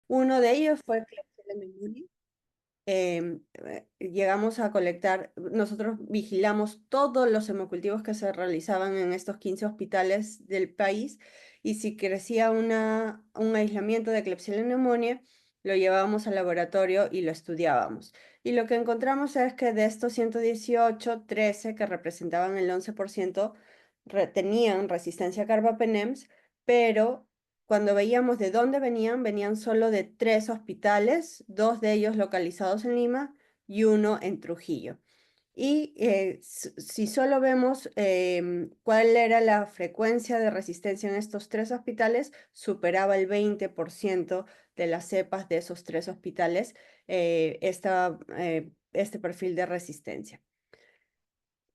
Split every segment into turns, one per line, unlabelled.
Uno de ellos fue Klebsiella pneumoniae. Llegamos a colectar, nosotros vigilamos todos los hemocultivos que se realizaban en estos 15 hospitales del país y si crecía un aislamiento de Klebsiella pneumoniae, lo llevábamos al laboratorio y lo estudiábamos. Y lo que encontramos es que de estos 118, 13 que representaban el 11% tenían resistencia a carbapenems, pero cuando veíamos de dónde venían, venían solo de 3 hospitales, 2 de ellos localizados en Lima y uno en Trujillo. Y si solo vemos cuál era la frecuencia de resistencia en estos 3 hospitales, superaba el 20% de las cepas de esos 3 hospitales, este perfil de resistencia.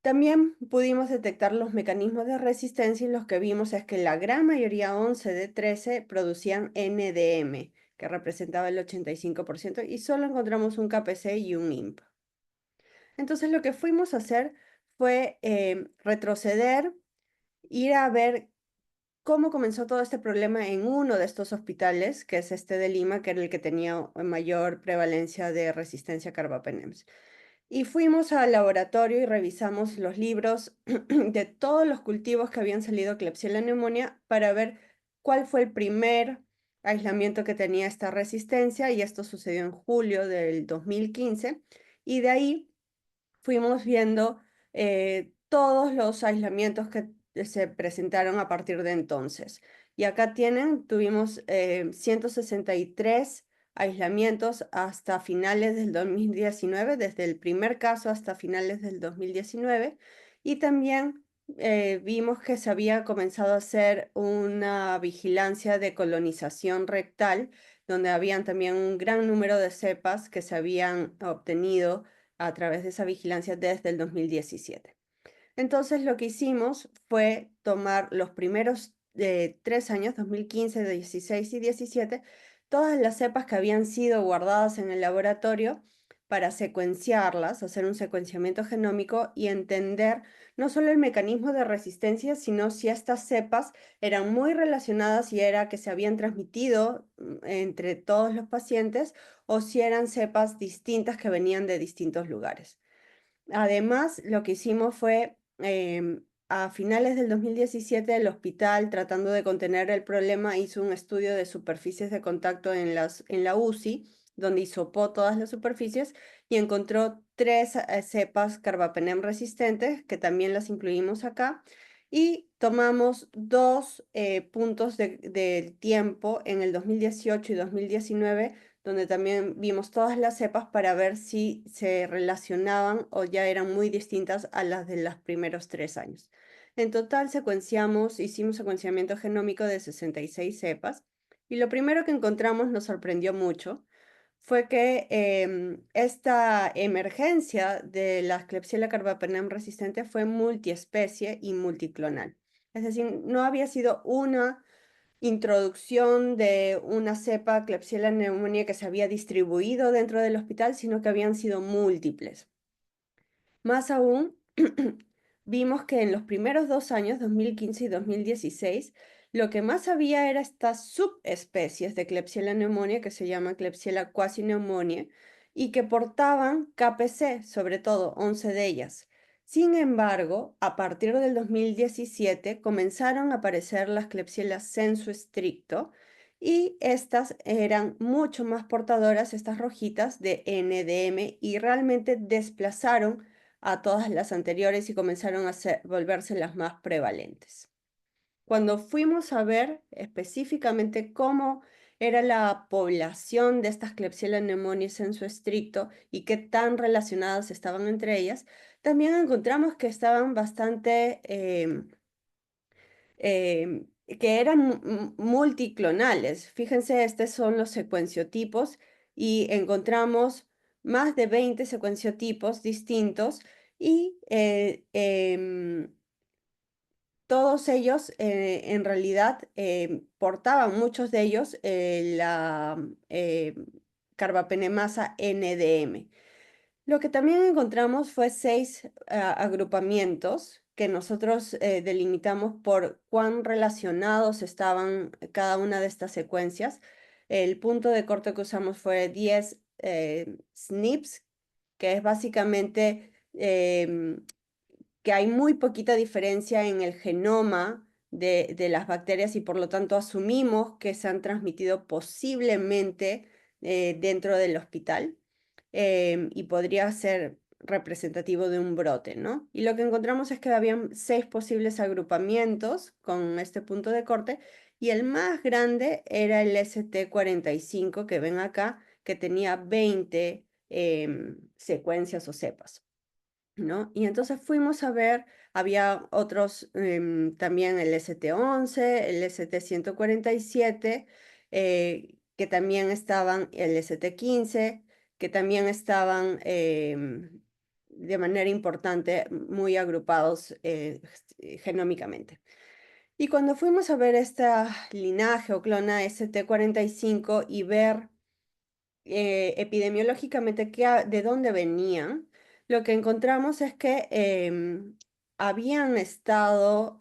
También pudimos detectar los mecanismos de resistencia y los que vimos es que la gran mayoría, 11 de 13, producían NDM, que representaba el 85%, y solo encontramos un KPC y un IMP. Entonces lo que fuimos a hacer fue retroceder, ir a ver cómo comenzó todo este problema en uno de estos hospitales, que es este de Lima, que era el que tenía mayor prevalencia de resistencia a carbapenems. Y fuimos al laboratorio y revisamos los libros de todos los cultivos que habían salido Klebsiella pneumoniae para ver cuál fue el primer aislamiento que tenía esta resistencia, y esto sucedió en julio del 2015, y de ahí fuimos viendo todos los aislamientos que se presentaron a partir de entonces. Y acá tuvimos 163 aislamientos hasta finales del 2019, desde el primer caso hasta finales del 2019, y también vimos que se había comenzado a hacer una vigilancia de colonización rectal, donde habían también un gran número de cepas que se habían obtenido a través de esa vigilancia desde el 2017. Entonces lo que hicimos fue tomar los primeros 3 años, 2015, 16 y 17, todas las cepas que habían sido guardadas en el laboratorio para secuenciarlas, hacer un secuenciamiento genómico y entender no solo el mecanismo de resistencia, sino si estas cepas eran muy relacionadas y era que se habían transmitido entre todos los pacientes o si eran cepas distintas que venían de distintos lugares. Además, lo que hicimos fue, a finales del 2017, el hospital, tratando de contener el problema, hizo un estudio de superficies de contacto en la UCI, donde hisopó todas las superficies y encontró 3 cepas carbapenem resistentes, que también las incluimos acá, y tomamos 2 puntos del tiempo en el 2018 y 2019 donde también vimos todas las cepas para ver si se relacionaban o ya eran muy distintas a las de los primeros 3 años. En total hicimos secuenciamiento genómico de 66 cepas y lo primero que encontramos nos sorprendió mucho fue que esta emergencia de la Klebsiella carbapenem resistente fue multiespecie y multiclonal. Es decir, no había sido una introducción de una cepa Klebsiella pneumoniae que se había distribuido dentro del hospital, sino que habían sido múltiples. Más aún, vimos que en los primeros 2 años, 2015 y 2016, lo que más había era estas subespecies de Klebsiella pneumoniae que se llaman Klebsiella quasi-pneumoniae y que portaban KPC, sobre todo 11 de ellas. Sin embargo, a partir del 2017 comenzaron a aparecer las Klebsiella sensu stricto y estas eran mucho más portadoras, estas rojitas, de NDM y realmente desplazaron a todas las anteriores y comenzaron a volverse las más prevalentes. Cuando fuimos a ver específicamente cómo era la población de estas Klebsiella pneumoniae en su estricto y qué tan relacionadas estaban entre ellas, también encontramos que estaban bastante, que eran multiclonales. Fíjense, estos son los secuenciotipos y encontramos más de 20 secuenciotipos distintos y todos ellos en realidad portaban, muchos de ellos, la carbapenemasa NDM. Lo que también encontramos fue 6 agrupamientos que nosotros delimitamos por cuán relacionados estaban cada una de estas secuencias. El punto de corte que usamos fue 10 SNPs, que es básicamente que hay muy poquita diferencia en el genoma de las bacterias y por lo tanto asumimos que se han transmitido posiblemente dentro del hospital y podría ser representativo de un brote, ¿no? Y lo que encontramos es que habían 6 posibles agrupamientos con este punto de corte y el más grande era el ST45 que ven acá, que tenía 20 secuencias o cepas, ¿no? Y entonces fuimos a ver, había otros, también el ST11, el ST147, que también estaban, el ST15, que también estaban de manera importante muy agrupados genómicamente. Y cuando fuimos a ver esta linaje o clona ST45 y ver epidemiológicamente de dónde venían, lo que encontramos es que habían estado,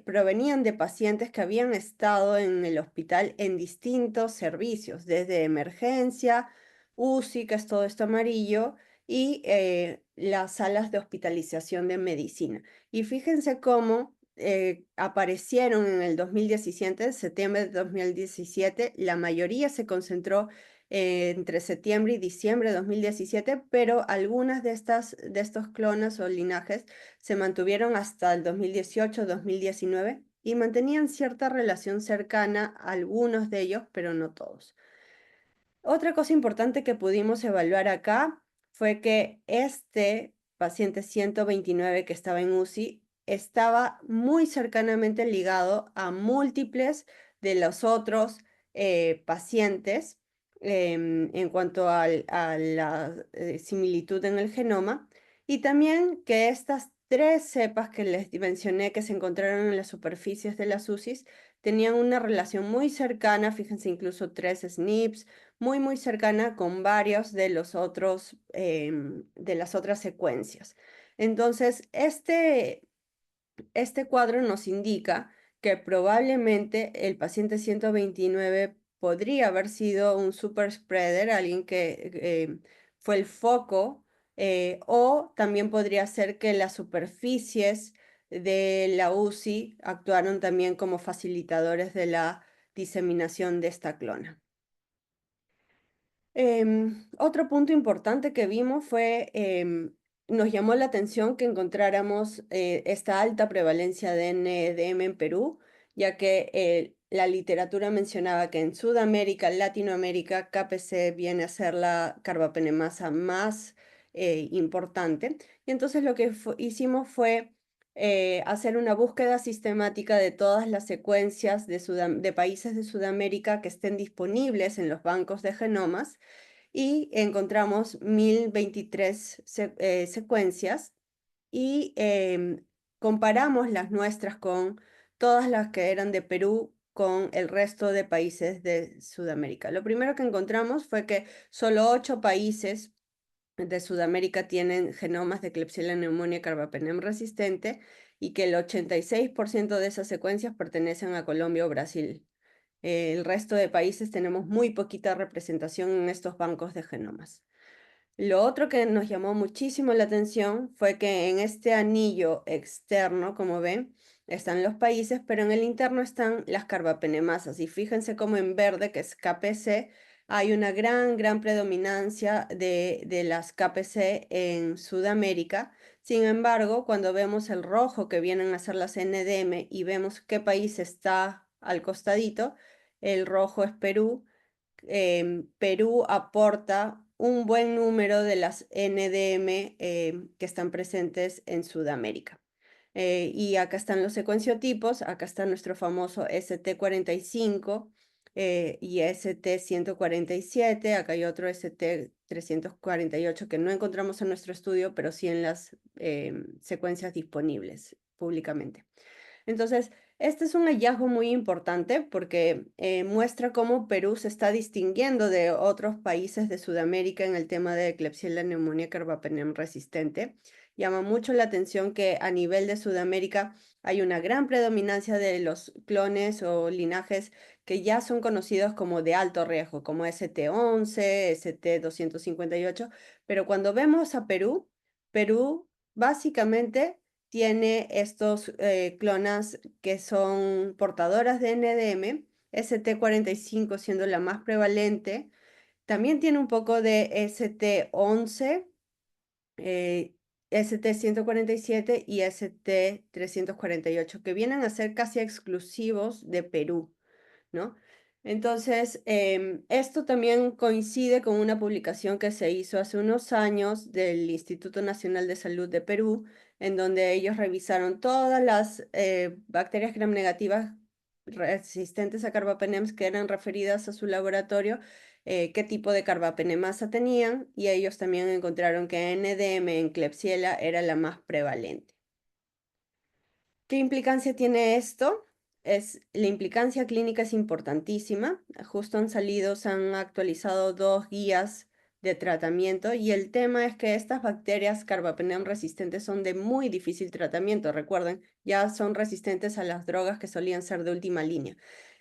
provenían de pacientes que habían estado en el hospital en distintos servicios, desde emergencia, UCI, que es todo esto amarillo, y las salas de hospitalización de medicina. Y fíjense cómo aparecieron en el 2017, en septiembre de 2017, la mayoría se concentró entre septiembre y diciembre de 2017, pero algunas de estos clones o linajes se mantuvieron hasta el 2018-2019 y mantenían cierta relación cercana, algunos de ellos, pero no todos. Otra cosa importante que pudimos evaluar acá fue que este paciente 129 que estaba en UCI estaba muy cercanamente ligado a múltiples de los otros pacientes en cuanto a la similitud en el genoma, y también que estas 3 cepas que les mencioné que se encontraron en las superficies de las UCIs tenían una relación muy cercana, fíjense, incluso 3 SNPs, muy cercana con varios de los otros, de las otras secuencias. Entonces, este cuadro nos indica que probablemente el paciente 129 podría haber sido un super spreader, alguien que fue el foco, o también podría ser que las superficies de la UCI actuaron también como facilitadores de la diseminación de esta clona. Otro punto importante que vimos fue, nos llamó la atención que encontráramos esta alta prevalencia de NDM en Perú, ya que la literatura mencionaba que en Sudamérica, Latinoamérica, KPC viene a ser la carbapenemasa más importante. Y entonces lo que hicimos fue hacer una búsqueda sistemática de todas las secuencias de países de Sudamérica que estén disponibles en los bancos de genomas y encontramos 1023 secuencias y comparamos las nuestras con todas las que eran de Perú con el resto de países de Sudamérica. Lo primero que encontramos fue que solo 8 países de Sudamérica tienen genomas de Klebsiella pneumoniae carbapenem resistente y que el 86% de esas secuencias pertenecen a Colombia o Brasil. El resto de países tenemos muy poquita representación en estos bancos de genomas. Lo otro que nos llamó muchísimo la atención fue que en este anillo externo, como ven, están los países, pero en el interno están las carbapenemasas. Y fíjense cómo en verde, que es KPC, hay una gran predominancia de las KPC en Sudamérica. Sin embargo, cuando vemos el rojo que vienen a ser las NDM y vemos qué país está al costadito, el rojo es Perú. Perú aporta un buen número de las NDM que están presentes en Sudamérica. Y acá están los secuenciotipos, acá está nuestro famoso ST45 y ST147, acá hay otro ST348 que no encontramos en nuestro estudio, pero sí en las secuencias disponibles públicamente. Entonces, este es un hallazgo muy importante porque muestra cómo Perú se está distinguiendo de otros países de Sudamérica en el tema de Klebsiella pneumoniae carbapenem resistente. llama mucho la atención que a nivel de Sudamérica hay una gran predominancia de los clones o linajes que ya son conocidos como de alto riesgo, como ST11, ST258, pero cuando vemos a Perú, Perú básicamente tiene estos clonas que son portadoras de NDM, ST45 siendo la más prevalente. También tiene un poco de ST11, ST147 y ST348, que vienen a ser casi exclusivos de Perú, ¿no? Entonces, esto también coincide con una publicación que se hizo hace unos años del Instituto Nacional de Salud de Perú, en donde ellos revisaron todas las bacterias gram negativas resistentes a carbapenems que eran referidas a su laboratorio, qué tipo de carbapenemasa tenían, y ellos también encontraron que NDM en Klebsiella era la más prevalente. ¿Qué implicancia tiene esto? La implicancia clínica es importantísima. Justo se han actualizado dos guías de tratamiento y el tema es que estas bacterias carbapenem resistentes son de muy difícil tratamiento. Recuerden, ya son resistentes a las drogas que solían ser de última línea.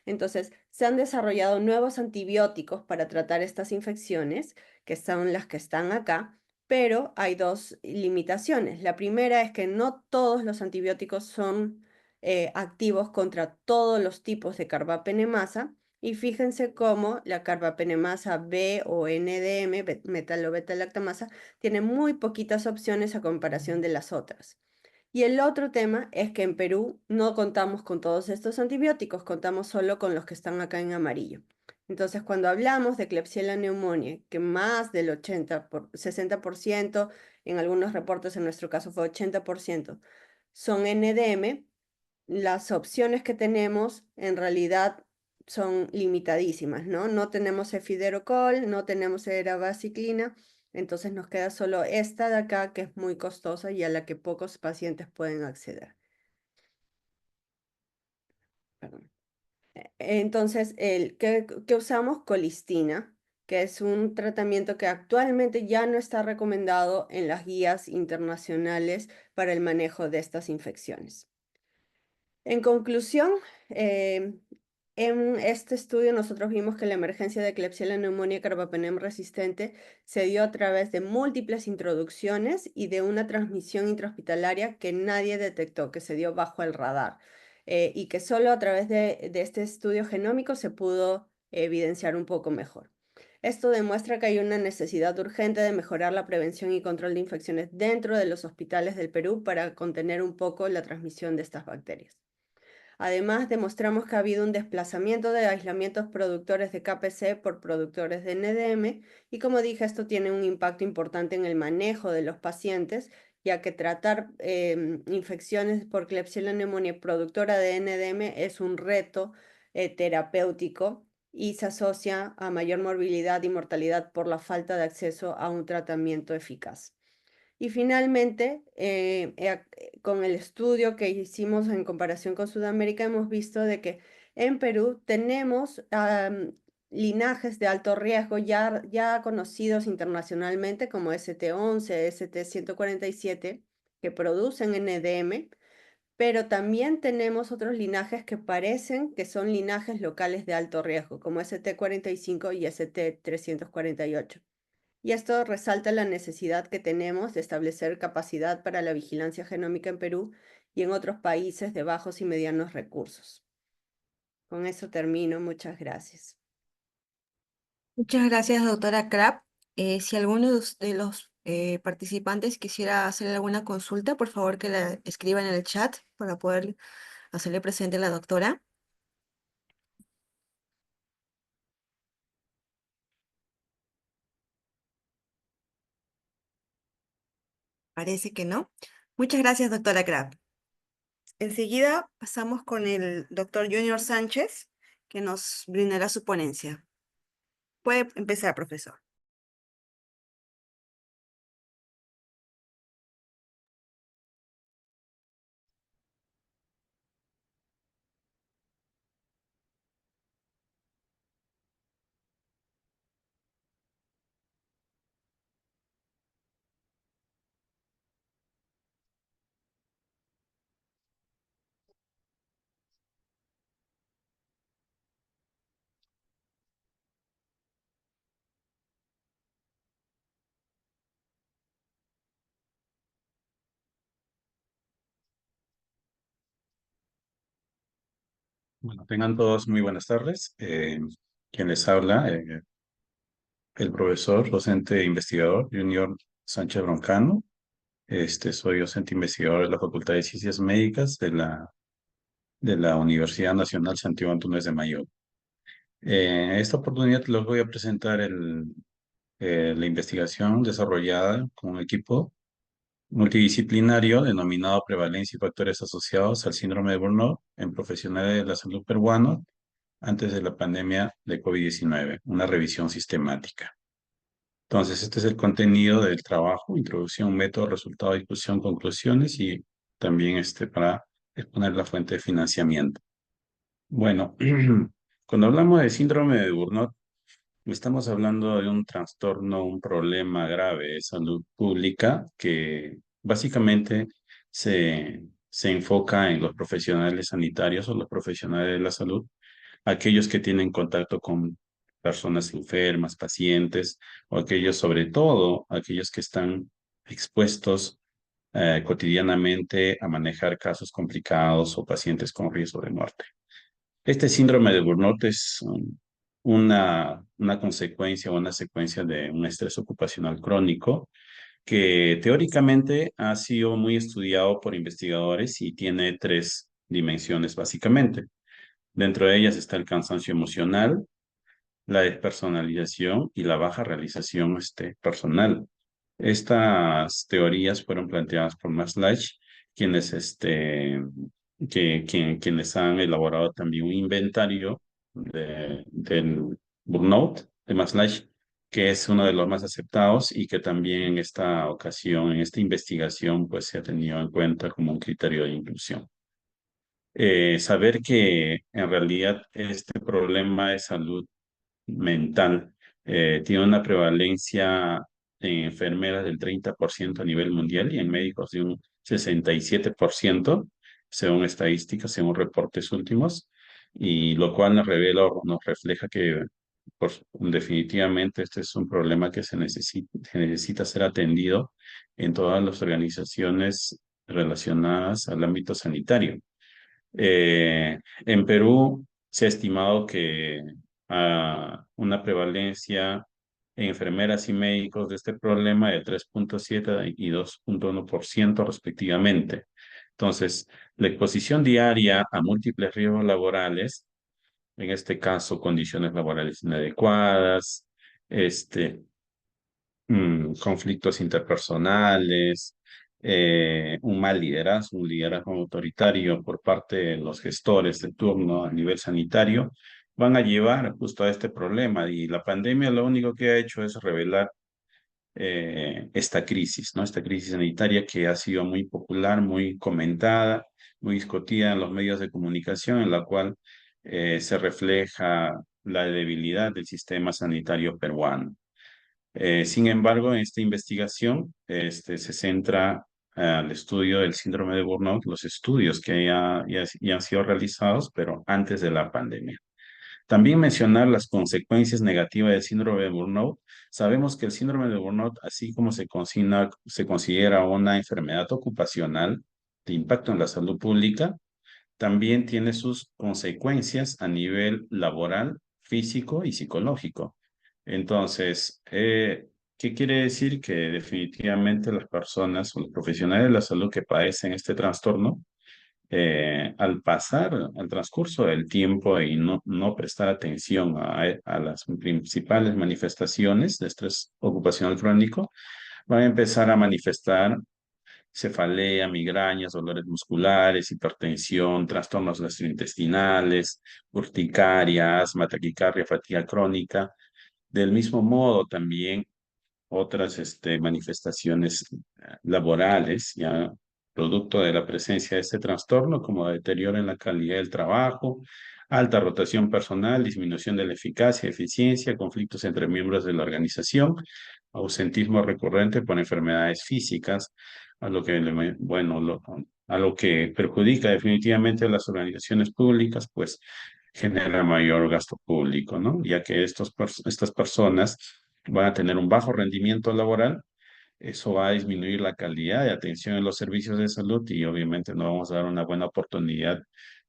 Entonces, se han desarrollado nuevos antibióticos para tratar estas infecciones, que son las que están acá, pero hay dos limitaciones. La primera es que no todos los antibióticos son activos contra todos los tipos de carbapenemasa. Y fíjense cómo la carbapenemasa B o NDM, metalobeta-lactamasa, tiene muy poquitas opciones a comparación de las otras. Y el otro tema es que en Perú no contamos con todos estos antibióticos, contamos solo con los que están acá en amarillo. Entonces, cuando hablamos de Klebsiella pneumoniae, que más del 60%, en algunos reportes, en nuestro caso fue 80%, son NDM, las opciones que tenemos en realidad son limitadísimas, ¿no? No tenemos efiderocol, no tenemos erabaciclina, entonces nos queda solo esta de acá que es muy costosa y a la que pocos pacientes pueden acceder. Perdón. Entonces, ¿qué usamos? Colistina, que es un tratamiento que actualmente ya no está recomendado en las guías internacionales para el manejo de estas infecciones. En conclusión, en este estudio nosotros vimos que la emergencia de Klebsiella neumonía carbapenem resistente se dio a través de múltiples introducciones y de una transmisión intrahospitalaria que nadie detectó, que se dio bajo el radar, y que solo a través de este estudio genómico se pudo evidenciar un poco mejor. Esto demuestra que hay una necesidad urgente de mejorar la prevención y control de infecciones dentro de los hospitales del Perú para contener un poco la transmisión de estas bacterias. Además, demostramos que ha habido un desplazamiento de aislamientos productores de KPC por productores de NDM y como dije, esto tiene un impacto importante en el manejo de los pacientes, ya que tratar infecciones por Klebsiella pneumoniae productora de NDM es un reto terapéutico y se asocia a mayor morbilidad y mortalidad por la falta de acceso a un tratamiento eficaz. Y finalmente, con el estudio que hicimos en comparación con Sudamérica, hemos visto de que en Perú tenemos linajes de alto riesgo ya conocidos internacionalmente como ST11, ST147, que producen NDM, pero también tenemos otros linajes que parecen que son linajes locales de alto riesgo, como ST45 y ST348. Y esto resalta la necesidad que tenemos de establecer capacidad para la vigilancia genómica en Perú y en otros países de bajos y medianos recursos. Con eso termino. Muchas gracias.
Muchas gracias, doctora Krapp. Si alguno de los participantes quisiera hacer alguna consulta, por favor que la escriban en el chat para poder hacerle presente a la doctora. Parece que no. Muchas gracias, doctora Krapp. Enseguida pasamos con el doctor Junior Sánchez, que nos brindará su ponencia. Puede empezar, profesor.
Bueno, tengan todos muy buenas tardes. Quien les habla, el profesor, docente e investigador Junior Sánchez Broncano. Soy docente investigador de la Facultad de Ciencias Médicas de la Universidad Nacional Santiago Antúnez de Mayo. En esta oportunidad les voy a presentar la investigación desarrollada con un equipo multidisciplinario denominado Prevalencia y Factores Asociados al Síndrome de Burnout en Profesionales de la Salud Peruanos antes de la pandemia de COVID-19, una revisión sistemática. Entonces, este es el contenido del trabajo: introducción, método, resultado, discusión, conclusiones y también para exponer la fuente de financiamiento. Bueno, cuando hablamos de síndrome de Burnout, estamos hablando de un trastorno, un problema grave de salud pública que básicamente se enfoca en los profesionales sanitarios o los profesionales de la salud, aquellos que tienen contacto con personas enfermas, pacientes, o aquellos, sobre todo, aquellos que están expuestos cotidianamente a manejar casos complicados o pacientes con riesgo de muerte. Este síndrome de burnout es una consecuencia o una secuencia de un estrés ocupacional crónico que teóricamente ha sido muy estudiado por investigadores y tiene tres dimensiones básicamente. Dentro de ellas está el cansancio emocional, la despersonalización y la baja realización personal. Estas teorías fueron planteadas por Maslow, quienes, quienes han elaborado también un inventario del burnout de Maslow, que es uno de los más aceptados y que también en esta ocasión, en esta investigación, pues se ha tenido en cuenta como un criterio de inclusión. Saber que en realidad este problema de salud mental tiene una prevalencia en enfermeras del 30% a nivel mundial y en médicos de un 67%, según estadísticas, según reportes últimos, y lo cual nos revela o nos refleja que definitivamente este es un problema que se necesita ser atendido en todas las organizaciones relacionadas al ámbito sanitario. En Perú se ha estimado que una prevalencia en enfermeras y médicos de este problema de 3,7 y 2,1% respectivamente. Entonces, la exposición diaria a múltiples riesgos laborales, en este caso condiciones laborales inadecuadas, este, conflictos interpersonales, un mal liderazgo, un liderazgo autoritario por parte de los gestores de turno a nivel sanitario, van a llevar justo a este problema. Y la pandemia lo único que ha hecho es revelar esta crisis, ¿no? Esta crisis sanitaria que ha sido muy popular, muy comentada, muy discutida en los medios de comunicación, en la cual se refleja la debilidad del sistema sanitario peruano. Sin embargo, en esta investigación se centra al estudio del síndrome de burnout, los estudios que ya han sido realizados, pero antes de la pandemia. También mencionar las consecuencias negativas del síndrome de burnout. Sabemos que el síndrome de burnout, así como se considera una enfermedad ocupacional de impacto en la salud pública, también tiene sus consecuencias a nivel laboral, físico y psicológico. Entonces, ¿qué quiere decir? Que definitivamente las personas o los profesionales de la salud que padecen este trastorno, al pasar, al transcurso del tiempo y no prestar atención a las principales manifestaciones de estrés ocupacional crónico, van a empezar a manifestar cefalea, migrañas, dolores musculares, hipertensión, trastornos gastrointestinales, urticaria, asma, taquicardia, fatiga crónica. Del mismo modo, también otras manifestaciones laborales, ya producto de la presencia de este trastorno, como deterioro en la calidad del trabajo, alta rotación personal, disminución de la eficacia, eficiencia, conflictos entre miembros de la organización, ausentismo recurrente por enfermedades físicas, a lo que, a lo que perjudica definitivamente a las organizaciones públicas, pues genera mayor gasto público, ¿no? Ya que estas personas van a tener un bajo rendimiento laboral, eso va a disminuir la calidad de atención en los servicios de salud y obviamente no vamos a dar una buena oportunidad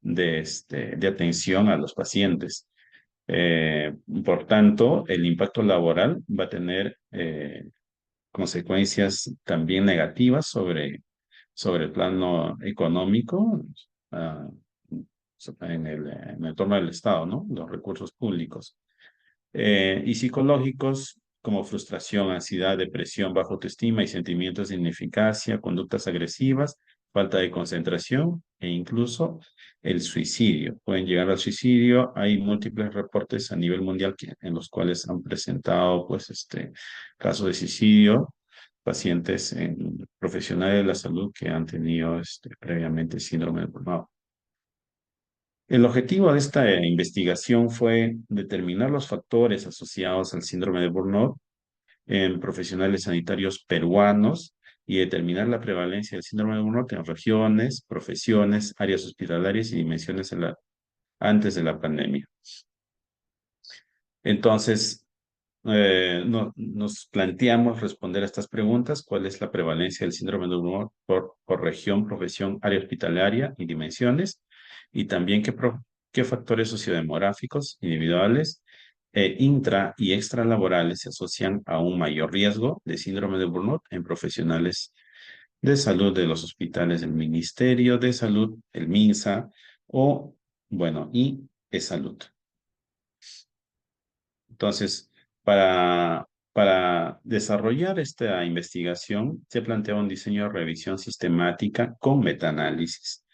de atención a los pacientes. Por tanto, el impacto laboral va a tener consecuencias también negativas sobre el plano económico, ah, en el entorno del Estado, ¿no? Los recursos públicos. Y psicológicos como frustración, ansiedad, depresión, baja autoestima y sentimientos de ineficacia, conductas agresivas, falta de concentración e incluso el suicidio. Pueden llegar al suicidio. Hay múltiples reportes a nivel mundial en los cuales han presentado pues, casos de suicidio, pacientes profesionales de la salud que han tenido previamente síndrome de burnout. El objetivo de esta investigación fue determinar los factores asociados al síndrome de burnout en profesionales sanitarios peruanos y determinar la prevalencia del síndrome de burnout en regiones, profesiones, áreas hospitalarias y dimensiones antes de la pandemia. Entonces, nos planteamos responder a estas preguntas: ¿cuál es la prevalencia del síndrome de burnout por región, profesión, área hospitalaria y dimensiones? Y también qué factores sociodemográficos, individuales, intra y extralaborales se asocian a un mayor riesgo de síndrome de burnout en profesionales de salud de los hospitales del Ministerio de Salud, el MINSA, o, bueno, y e-salud. Entonces, para desarrollar esta investigación, se plantea un diseño de revisión sistemática con metaanálisis.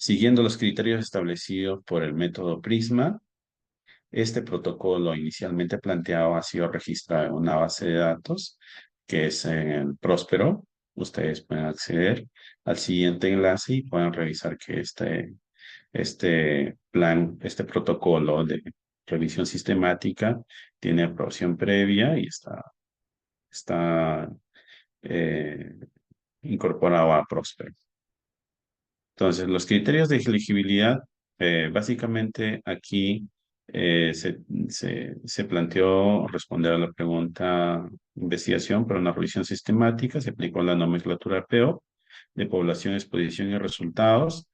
Siguiendo los criterios establecidos por el método PRISMA, este protocolo inicialmente planteado ha sido registrado en una base de datos que es en Próspero. Ustedes pueden acceder al siguiente enlace y pueden revisar que este protocolo de revisión sistemática tiene aprobación previa y está eh, incorporado a Próspero. Entonces, los criterios de elegibilidad, básicamente aquí se planteó responder a la pregunta investigación para una revisión sistemática. Se aplicó la nomenclatura PO de población, exposición y resultados.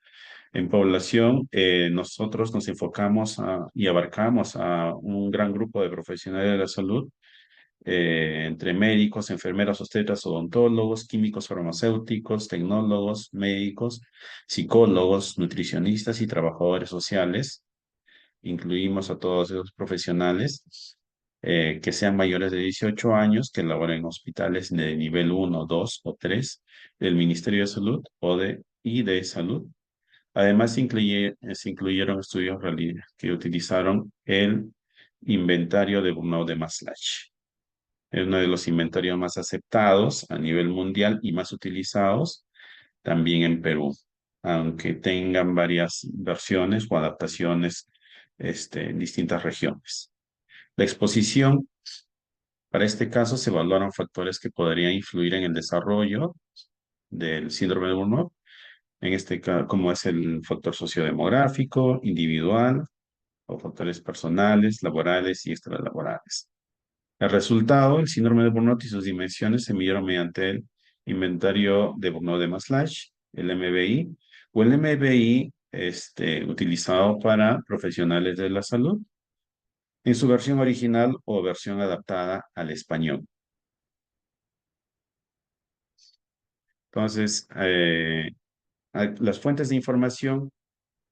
En población, nosotros nos enfocamos y abarcamos a un gran grupo de profesionales de la salud, entre médicos, enfermeros, obstetras, odontólogos, químicos farmacéuticos, tecnólogos, médicos, psicólogos, nutricionistas y trabajadores sociales. Incluimos a todos esos profesionales que sean mayores de 18 años, que laboren en hospitales de nivel 1, 2 o 3 del Ministerio de Salud y de Salud. Además, se incluyeron estudios que utilizaron el inventario de burnout de Maslach. Es uno de los inventarios más aceptados a nivel mundial y más utilizados también en Perú, aunque tengan varias versiones o adaptaciones en distintas regiones. La exposición, para este caso, se evaluaron factores que podrían influir en el desarrollo del síndrome de Burnout, en este caso, como es el factor sociodemográfico, individual, o factores personales, laborales y extralaborales. El resultado, el síndrome de Burnout y sus dimensiones se midieron mediante el inventario de Burnout de Maslach, el MBI, o el MBI utilizado para profesionales de la salud, en su versión original o versión adaptada al español. Entonces, las fuentes de información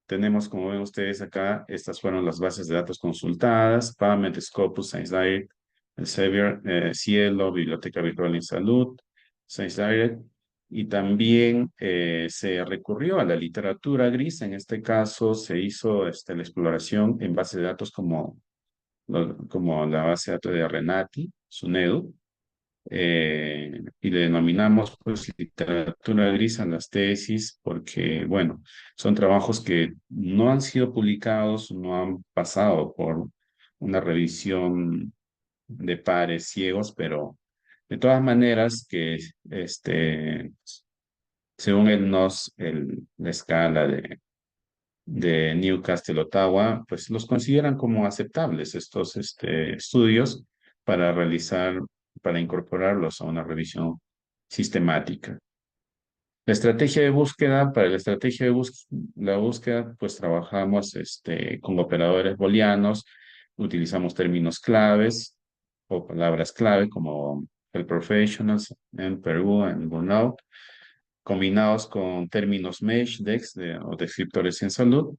tenemos, como ven ustedes acá, estas fueron las bases de datos consultadas: PubMed, Scopus, ScienceDirect, Elsevier, Cielo, Biblioteca Virtual en Salud, ScienceDirect, y también se recurrió a la literatura gris. En este caso se hizo la exploración en bases de datos como la base de datos de Renati, SUNEDU, y le denominamos pues literatura gris a las tesis porque, bueno, son trabajos que no han sido publicados, no han pasado por una revisión de pares ciegos, pero de todas maneras que según la escala de Newcastle, Ottawa, pues los consideran como aceptables estos estudios para para incorporarlos a una revisión sistemática. La estrategia de búsqueda, para la estrategia de la búsqueda, pues trabajamos con operadores booleanos, utilizamos términos claves o palabras clave como el professionals en Perú, en burnout, combinados con términos mesh, o descriptores en salud,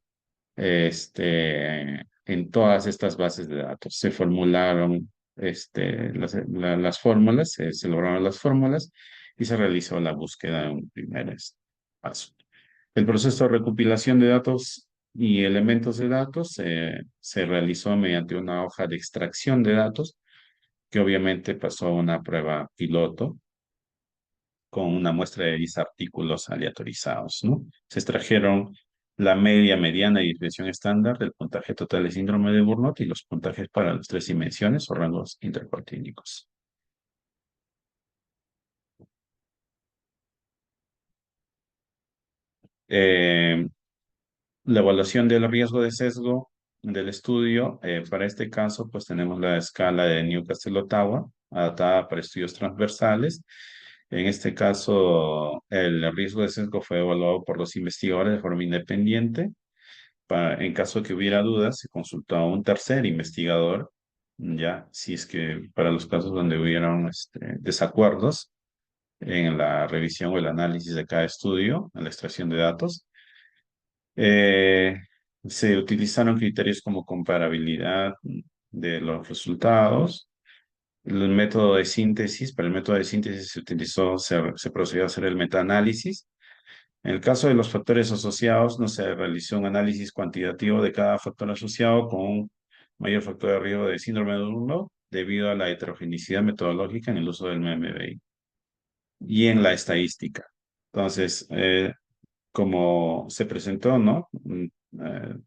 en todas estas bases de datos. Se formularon las fórmulas, se lograron las fórmulas y se realizó la búsqueda en un primer paso. El proceso de recopilación de datos y elementos de datos se realizó mediante una hoja de extracción de datos que obviamente pasó a una prueba piloto con una muestra de 10 artículos aleatorizados, ¿no? Se extrajeron la media, mediana y desviación estándar del puntaje total de síndrome de Burnout y los puntajes para las tres dimensiones o rangos intercuartílicos. Eh, la evaluación del riesgo de sesgo del estudio, para este caso, pues tenemos la escala de Newcastle-Ottawa, adaptada para estudios transversales. En este caso, el riesgo de sesgo fue evaluado por los investigadores de forma independiente. En caso de que hubiera dudas, se consultó a un tercer investigador, ya, si es que para los casos donde hubieran desacuerdos en la revisión o el análisis de cada estudio, en la extracción de datos. Eh, Se utilizaron criterios como comparabilidad de los resultados. El método de síntesis, para el método de síntesis se procedió a hacer el metaanálisis. En el caso de los factores asociados, no se realizó un análisis cuantitativo de cada factor asociado con un mayor factor de riesgo de síndrome de Burnout debido a la heterogeneidad metodológica en el uso del MMBI y en la estadística. Entonces, como se presentó, ¿no?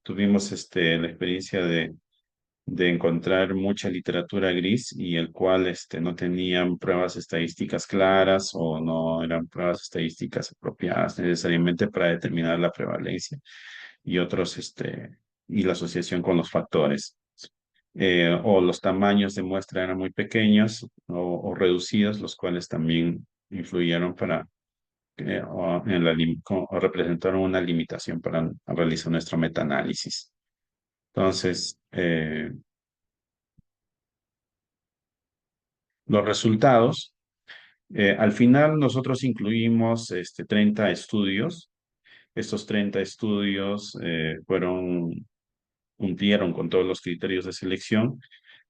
Tuvimos la experiencia de encontrar mucha literatura gris y el cual no tenían pruebas estadísticas claras o no eran pruebas estadísticas apropiadas necesariamente para determinar la prevalencia y otros, y la asociación con los factores. O los tamaños de muestra eran muy pequeños o reducidos, los cuales también influyeron o representaron una limitación para realizar nuestro metaanálisis. Entonces, los resultados, al final nosotros incluimos 30 estudios. Estos 30 estudios cumplieron con todos los criterios de selección,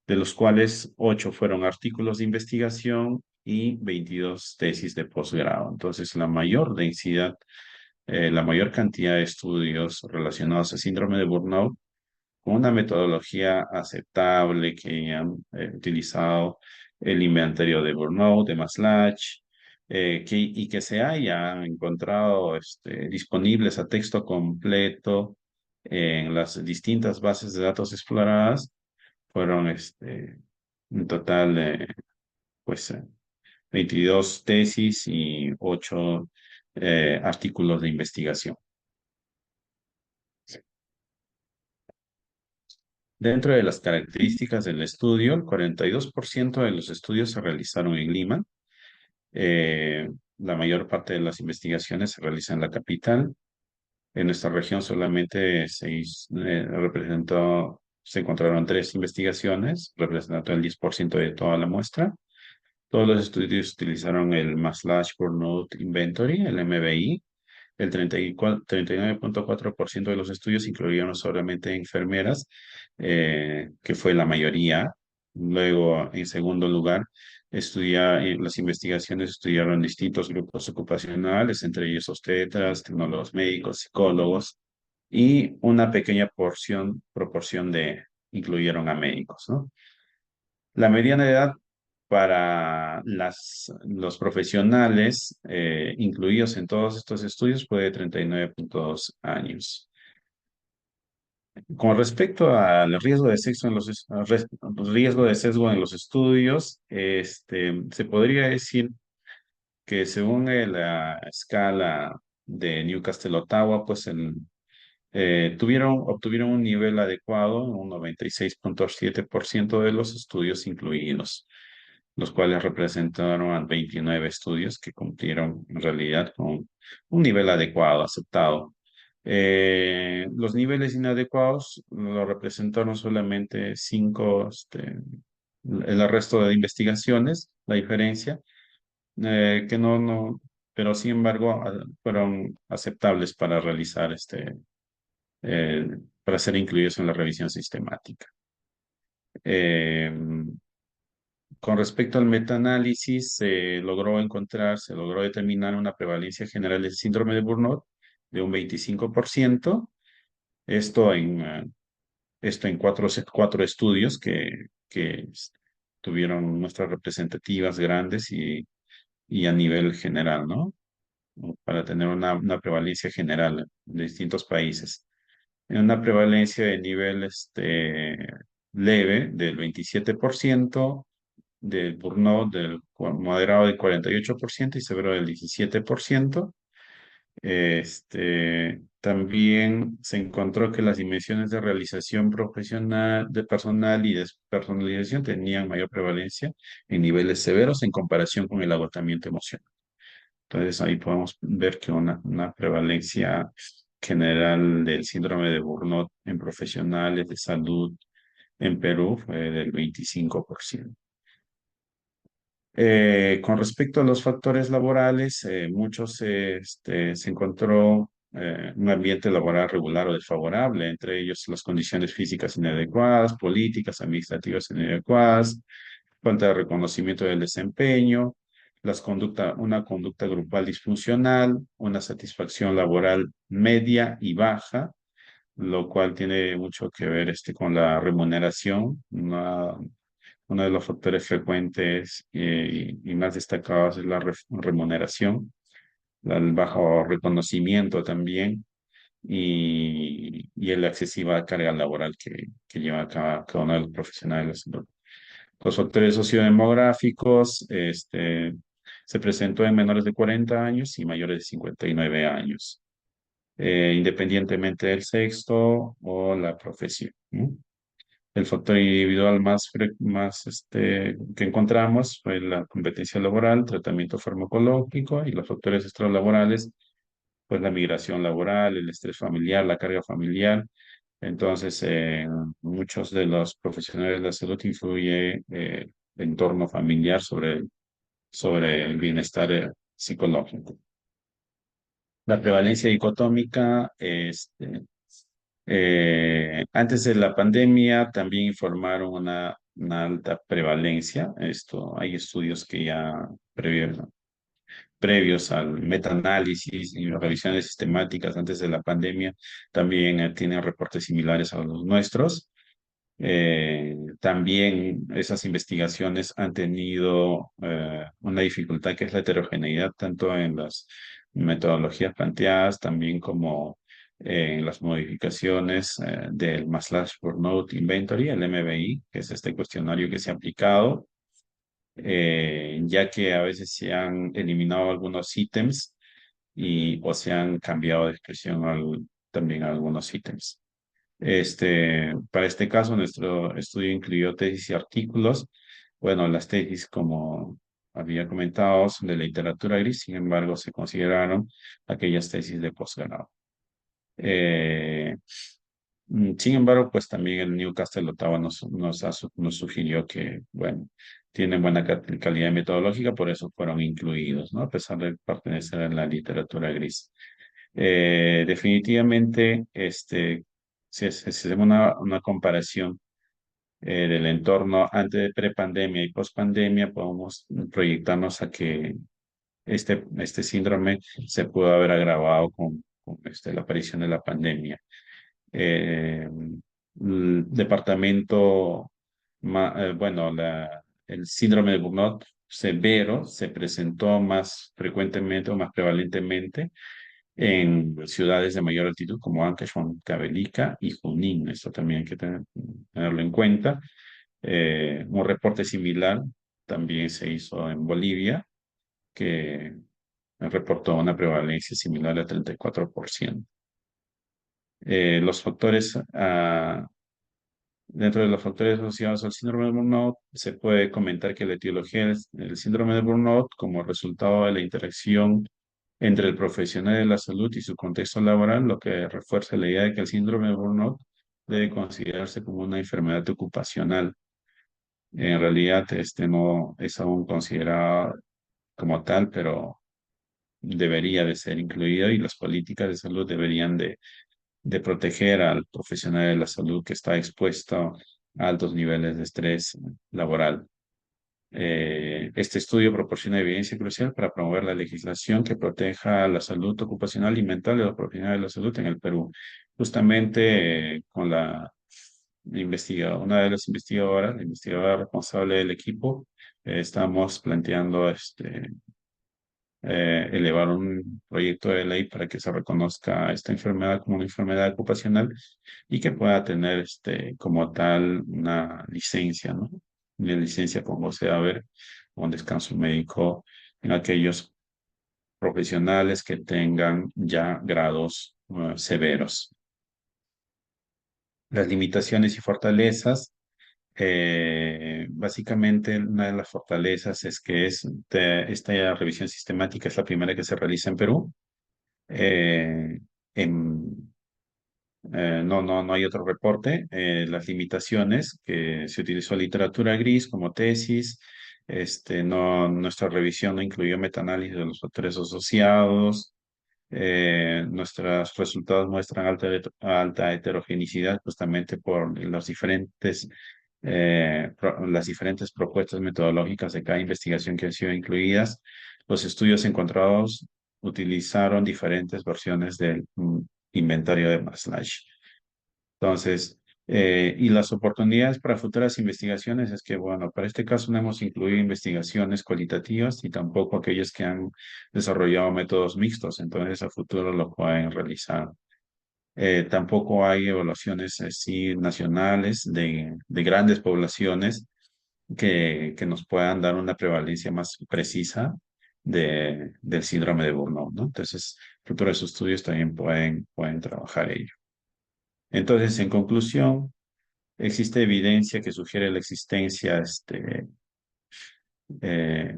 de los cuales 8 fueron artículos de investigación y 22 tesis de posgrado. Entonces, la mayor densidad, la mayor cantidad de estudios relacionados a síndrome de burnout con una metodología aceptable que han utilizado el inventario de Burnout, de Maslach, y que se haya encontrado disponibles a texto completo en las distintas bases de datos exploradas, fueron un total de pues, 22 tesis y 8 artículos de investigación. Dentro de las características del estudio, el 42% de los estudios se realizaron en Lima. La mayor parte de las investigaciones se realizan en la capital. En nuestra región solamente se encontraron 3 investigaciones, representando el 10% de toda la muestra. Todos los estudios utilizaron el Maslach Burnout Inventory, el MBI. El 39.4% de los estudios incluyeron solamente enfermeras, que fue la mayoría. Luego, en segundo lugar, las investigaciones estudiaron distintos grupos ocupacionales, entre ellos obstetras, tecnólogos médicos, psicólogos, y una pequeña proporción incluyeron a médicos, ¿no? La mediana de edad para los profesionales incluidos en todos estos estudios fue de 39.2 años. Con respecto al riesgo de sexo riesgo de sesgo en los estudios, se podría decir que según la escala de Newcastle-Ottawa, pues obtuvieron un nivel adecuado, un 96.7% de los estudios incluidos. los cuales representaron a 29 estudios que cumplieron en realidad con un nivel adecuado, aceptado. Los niveles inadecuados lo representaron solamente 5, el resto de investigaciones, la diferencia, que pero sin embargo fueron aceptables para realizar eh, para ser incluidos en la revisión sistemática. Eh, con respecto al metaanálisis, se logró determinar una prevalencia general del síndrome de Burnout de un 25%. Esto en, eh, esto en cuatro estudios que tuvieron muestras representativas grandes y a nivel general, ¿no? Para tener una prevalencia general de distintos países. En una prevalencia de nivel leve del 27%, del burnout del moderado del 48% y severo del 17%. También se encontró que las dimensiones de realización profesional, de personal y despersonalización tenían mayor prevalencia en niveles severos en comparación con el agotamiento emocional. Entonces ahí podemos ver que una prevalencia general del síndrome de Burnout en profesionales de salud en Perú fue del 25%. Con respecto a los factores laborales, se encontró un ambiente laboral regular o desfavorable, entre ellos las condiciones físicas inadecuadas, políticas, administrativas inadecuadas, falta de reconocimiento del desempeño, una conducta grupal disfuncional, una satisfacción laboral media y baja, lo cual tiene mucho que ver con la remuneración. Uno de los factores frecuentes y más destacados es la remuneración, el bajo reconocimiento también y la excesiva carga laboral que lleva cada uno de los profesionales. Los factores sociodemográficos se presentó en menores de 40 años y mayores de 59 años, independientemente del sexo o la profesión, ¿no? El factor individual que encontramos fue la competencia laboral, tratamiento farmacológico y los factores extralaborales, pues la migración laboral, el estrés familiar, la carga familiar. Entonces, muchos de los profesionales de la salud influye el entorno familiar sobre el bienestar psicológico. La prevalencia dicotómica, antes de la pandemia también informaron una alta prevalencia. Hay estudios que ya previos al metaanálisis y revisiones sistemáticas antes de la pandemia también tienen reportes similares a los nuestros. También esas investigaciones han tenido una dificultad que es la heterogeneidad, tanto en las metodologías planteadas, también como en las modificaciones del Maslach Burnout Inventory, el MBI, que es este cuestionario que se ha aplicado, ya que a veces se han eliminado algunos ítems o se han cambiado de expresión también algunos ítems. Para este caso, nuestro estudio incluyó tesis y artículos. Bueno, las tesis, como había comentado, son de la literatura gris, sin embargo, se consideraron aquellas tesis de posgrado. Sin embargo, pues también el Newcastle Ottawa nos sugirió que, bueno, tienen buena calidad metodológica, por eso fueron incluidos, ¿no? A pesar de pertenecer a la literatura gris. Definitivamente, si hacemos una comparación del entorno antes de prepandemia y pospandemia, podemos proyectarnos a que este síndrome se pudo haber agravado con la aparición de la pandemia. El departamento, bueno, el síndrome de Burnout severo se presentó más frecuentemente o más prevalentemente en ciudades de mayor altitud como Ancash, Huancavelica y Junín. Esto también hay que tenerlo en cuenta. Un reporte similar también se hizo en Bolivia, que reportó una prevalencia similar al 34%. Los factores Dentro de los factores asociados al síndrome de burnout, se puede comentar que la etiología del síndrome de burnout como resultado de la interacción entre el profesional de la salud y su contexto laboral, lo que refuerza la idea de que el síndrome de burnout debe considerarse como una enfermedad ocupacional. En realidad, este no es aún considerado como tal, pero debería de ser incluido y las políticas de salud deberían de proteger al profesional de la salud que está expuesto a altos niveles de estrés laboral. Este estudio proporciona evidencia crucial para promover la legislación que proteja la salud ocupacional y mental de los profesionales de la salud en el Perú. Justamente con una de las investigadoras, la investigadora responsable del equipo, estamos planteando elevar un proyecto de ley para que se reconozca esta enfermedad como una enfermedad ocupacional y que pueda tener como tal una licencia, ¿no? Una licencia como se va a ver, un descanso médico en aquellos profesionales que tengan ya grados severos. Las limitaciones y fortalezas. Básicamente, una de las fortalezas es que esta revisión sistemática es la primera que se realiza en Perú. Eh, en- no hay otro reporte. Las limitaciones que se utilizó literatura gris como tesis. Nuestra revisión no incluyó metaanálisis de los factores asociados. Nuestros resultados muestran alta heterogeneidad justamente por las diferentes propuestas metodológicas de cada investigación que han sido incluidas. Los estudios encontrados utilizaron diferentes versiones del inventario de Maslach. Entonces, y las oportunidades para futuras investigaciones es que, bueno, para este caso no hemos incluido investigaciones cualitativas y tampoco aquellas que han desarrollado métodos mixtos, entonces a futuro lo pueden realizar. Tampoco hay evaluaciones así nacionales de grandes poblaciones que nos puedan dar una prevalencia más precisa del síndrome de Burnout, ¿no? Entonces, futuros estudios también pueden trabajar ello. Entonces, en conclusión, existe evidencia que sugiere la existencia eh,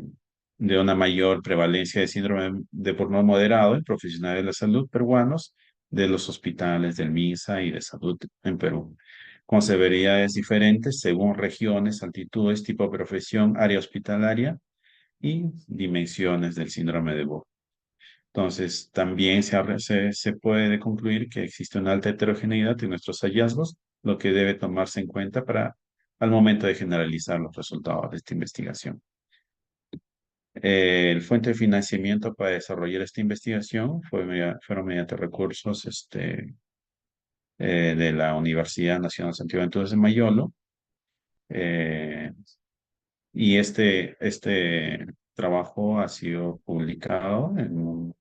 de una mayor prevalencia de síndrome de burnout moderado en profesionales de la salud peruanos de los hospitales del MINSA y de salud en Perú, con severidades diferentes según regiones, altitudes, tipo de profesión, área hospitalaria y dimensiones del síndrome de burnout. Entonces, también se puede concluir que existe una alta heterogeneidad en nuestros hallazgos, lo que debe tomarse en cuenta al momento de generalizar los resultados de esta investigación. El fuente de financiamiento para desarrollar esta investigación fueron mediante recursos de la Universidad Nacional Santiago de Venturas de Mayolo. eh, y este trabajo ha sido publicado en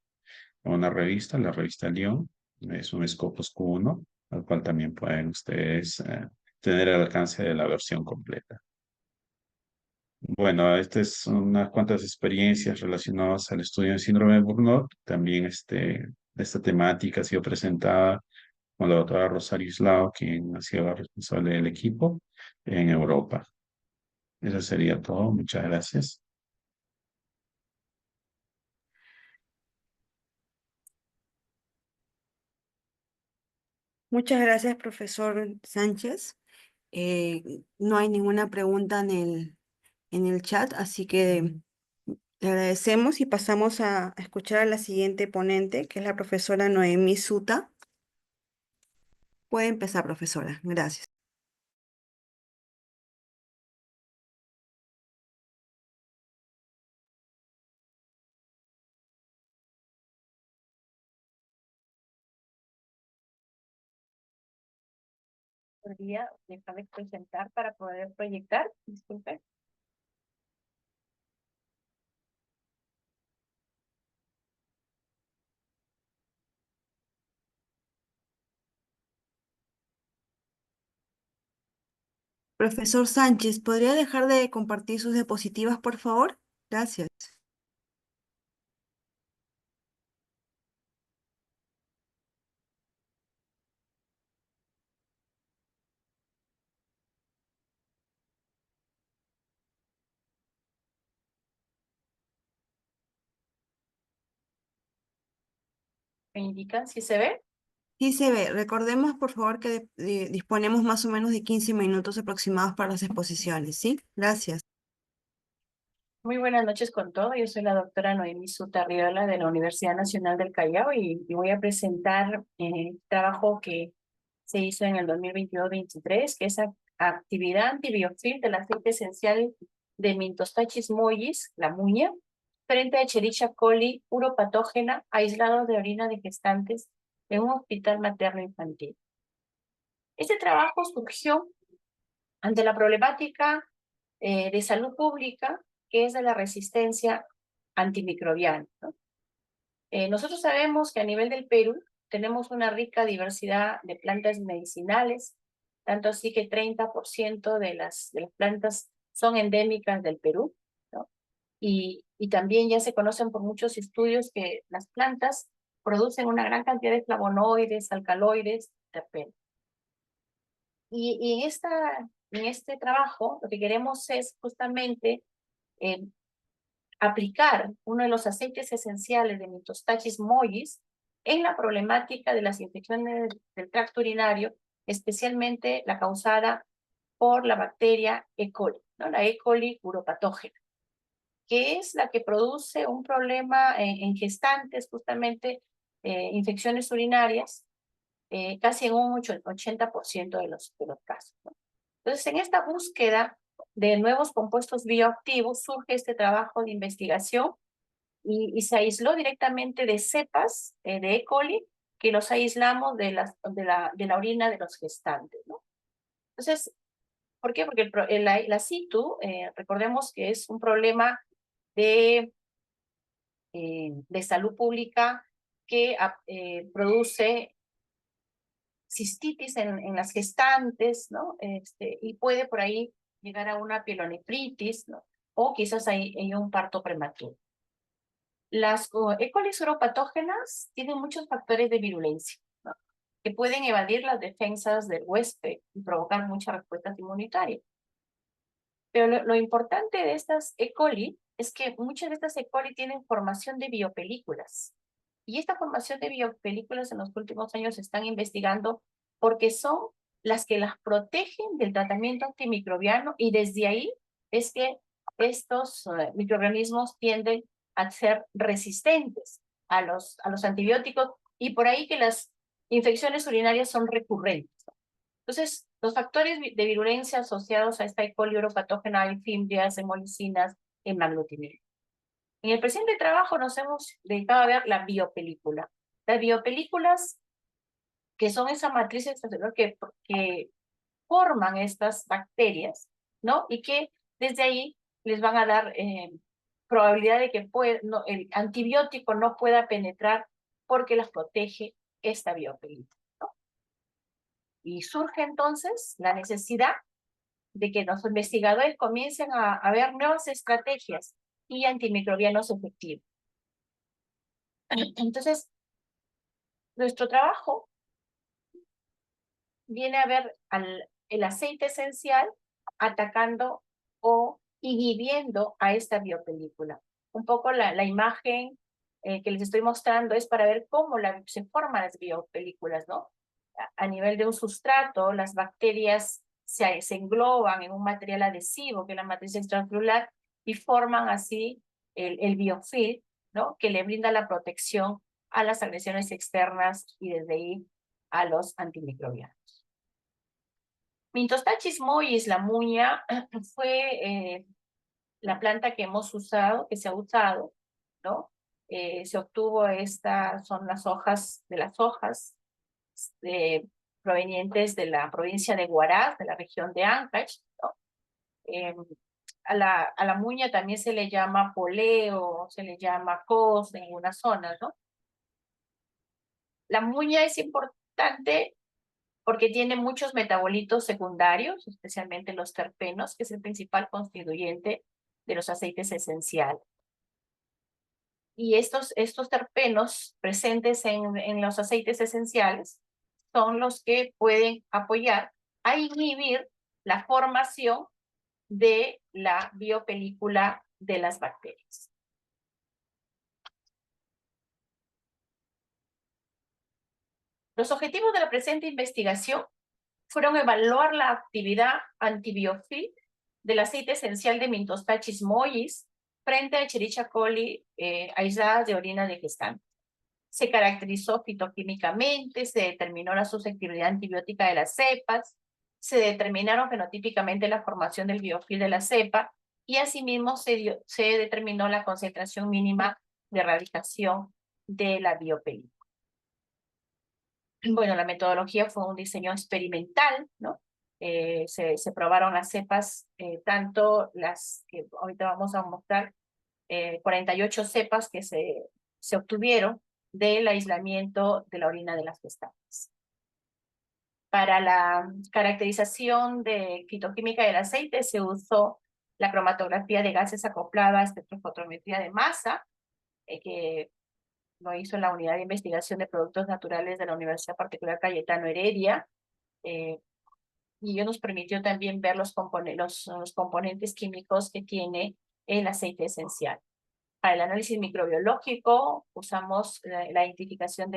una revista, la revista León, es un Scopus Q1, al cual también pueden ustedes tener el alcance de la versión completa. Bueno, estas son unas cuantas experiencias relacionadas al estudio del síndrome de Burnout. También esta temática ha sido presentada con la doctora Rosario Islao, quien ha sido la responsable del equipo en Europa. Eso sería todo. Muchas gracias.
Muchas gracias, profesor Sánchez. No hay ninguna pregunta en el chat, así que le agradecemos y pasamos a escuchar a la siguiente ponente, que es la profesora Noemí Suta. Puede empezar, profesora. Gracias.
Podría dejarme presentar para poder proyectar. Disculpe.
Profesor Sánchez, ¿podría dejar de compartir sus diapositivas, por favor? Gracias.
¿Me indican si se ve?
Sí se ve. Recordemos, por favor, que disponemos más o menos de 15 minutos aproximados para las exposiciones, ¿sí? Gracias.
Muy buenas noches con todo. Yo soy la doctora Noemí Suta Arriola de la Universidad Nacional del Callao y voy a presentar el trabajo que se hizo en el 2022-23, que es actividad antibiofil del aceite esencial de Mintostachys mollis, la muña, frente a Escherichia coli uropatógena aislado de orina de gestantes en un hospital materno infantil. Este trabajo surgió ante la problemática de salud pública, que es de la resistencia antimicrobiana, ¿no? Nosotros sabemos que a nivel del Perú tenemos una rica diversidad de plantas medicinales, tanto así que 30% de las plantas son endémicas del Perú, ¿no? Y también ya se conocen por muchos estudios que las plantas producen una gran cantidad de flavonoides, alcaloides, terpenos. Y en este trabajo lo que queremos es justamente eh, aplicar uno de los aceites esenciales de Mintostachys mollis en la problemática de las infecciones del tracto urinario, especialmente la causada por la bacteria E. coli, ¿no? La E. coli uropatógena, que es la que produce un problema en gestantes, justamente infecciones urinarias, casi en un 80% de los casos, ¿no? Entonces, en esta búsqueda de nuevos compuestos bioactivos surge este trabajo de investigación y se aisló directamente de cepas de E. coli que los aislamos de la orina de los gestantes, ¿no? Entonces, ¿por qué? Porque la situ, recordemos que es un problema de salud pública que produce cistitis en las gestantes, ¿no? Y puede por ahí llegar a una pielonefritis, ¿no? O quizás hay un parto prematuro. Las E. coli uropatógenas tienen muchos factores de virulencia, ¿no? Que pueden evadir las defensas del huésped y provocar muchas respuestas inmunitarias. Pero lo importante de estas E. coli es que muchas de estas E. coli tienen formación de biopelículas. Y esta formación de biopelículas en los últimos años se están investigando porque son las que las protegen del tratamiento antimicrobiano y desde ahí es que estos microorganismos tienden a ser resistentes a los antibióticos y por ahí que las infecciones urinarias son recurrentes. Entonces, los factores de virulencia asociados a esta E. coli uropatógena hay fimbrias, hemolicinas, hemagglutinin. En el presente trabajo nos hemos dedicado a ver la biopelícula. Las biopelículas, que son esa matriz extracelular que forman estas bacterias, ¿no? Y que desde ahí les van a dar probabilidad de que el antibiótico no pueda penetrar porque las protege esta biopelícula, ¿no? Y surge entonces la necesidad de que los investigadores comiencen a ver nuevas estrategias y antimicrobianos efectivos. Entonces, nuestro trabajo viene a ver el aceite esencial atacando o inhibiendo a esta biopelícula. Un poco la imagen que les estoy mostrando es para ver cómo se forman las biopelículas, ¿no? A nivel de un sustrato, las bacterias se engloban en un material adhesivo, que es la matriz extracelular, y forman así el biofilm, ¿no? Que le brinda la protección a las agresiones externas y desde ahí a los antimicrobianos. Mintostachys mollis, la muña, fue la planta que hemos usado, que se ha usado, ¿no? Se obtuvo son las hojas provenientes de la provincia de Huaraz, de la región de Ancash, ¿no? A la muña también se le llama poleo, se le llama cos en algunas zonas, ¿no? La muña es importante porque tiene muchos metabolitos secundarios, especialmente los terpenos, que es el principal constituyente de los aceites esenciales. Y estos terpenos presentes en los aceites esenciales son los que pueden apoyar a inhibir la formación de la biopelícula de las bacterias. Los objetivos de la presente investigación fueron evaluar la actividad antibiofil del aceite esencial de Mintostachys mollis frente a Escherichia coli aisladas de orina de gestantes. Se caracterizó fitoquímicamente, se determinó la susceptibilidad antibiótica de las cepas, se determinaron fenotípicamente la formación del biofil de la cepa y asimismo se determinó la concentración mínima de erradicación de la biopelícula. Bueno, la metodología fue un diseño experimental, ¿no? Se probaron las cepas, tanto las que ahorita vamos a mostrar, 48 cepas que se obtuvieron del aislamiento de la orina de las gestantes. Para la caracterización de fitoquímica del aceite se usó la cromatografía de gases acoplada a espectrofotometría de masa, que lo hizo la Unidad de Investigación de Productos Naturales de la Universidad Particular Cayetano Heredia, y ello nos permitió también ver los componentes químicos que tiene el aceite esencial. Para el análisis microbiológico usamos la identificación